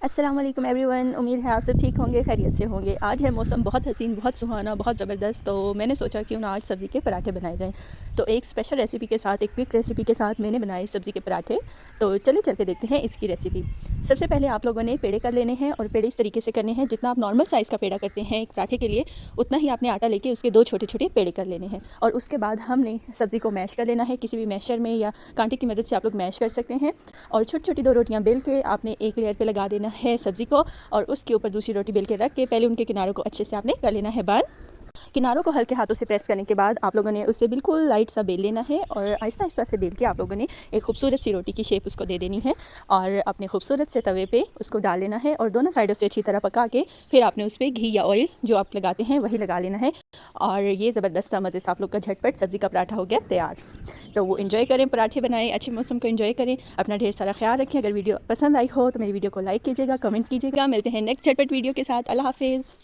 अस्सलाम वालेकुम एवरीवन। उम्मीद है आप सब ठीक होंगे, खैरियत से होंगे। आज है मौसम बहुत हसीन, बहुत सुहाना, बहुत ज़बरदस्त। तो मैंने सोचा क्यों ना आज सब्ज़ी के पराठे बनाए जाएं। तो एक स्पेशल रेसिपी के साथ, एक क्विक रेसिपी के साथ मैंने बनाए सब्ज़ी के पराठे। तो चलिए चल के देखते हैं इसकी रेसिपी। सबसे पहले आप लोगों ने पेड़े कर लेने हैं और पेड़े इस तरीके से करने हैं जितना आप नॉर्मल साइज़ का पेड़ा करते हैं एक पराठे के लिए, उतना ही आपने आटा लेके उसके 2 छोटे छोटे पेड़े कर लेने हैं। और उसके बाद हमने सब्ज़ी को मैश कर लेना है, किसी भी मैशर में या कांटे की मदद से आप लोग मैश कर सकते हैं। और छोटी छोटी 2 रोटियां बेल के आपने एक लेयर पे लगा देना है सब्ज़ी को, और उसके ऊपर दूसरी रोटी बेल के रख के पहले उनके किनारों को अच्छे से आपने कर लेना है बंद। किनारों को हल्के हाथों से प्रेस करने के बाद आप लोगों ने उससे बिल्कुल लाइट सा बेल लेना है और आहिस्ता आहिस्ता से बेल के आप लोगों ने एक खूबसूरत सी रोटी की शेप उसको दे देनी है। और अपने खूबसूरत से तवे पे उसको डाल लेना है और दोनों साइडों से अच्छी तरह पका के फिर आपने उस पर घी या ऑयल जो आप लगाते हैं वही लगा लेना है। और ये ज़बरदस्त सा मज़े से आप लोग का झटपट सब्ज़ी का पराठा हो गया तैयार। तो वो इन्जॉय करें, पराठे बनाएं, अच्छे मौसम को इन्जॉय करें, अपना ढेर सारा ख्याल रखें। अगर वीडियो पसंद आई हो तो मेरी वीडियो को लाइक कीजिएगा, कमेंट कीजिएगा। मिलते हैं नेक्स्ट झटपट वीडियो के साथ। अल्लाह हाफिज़।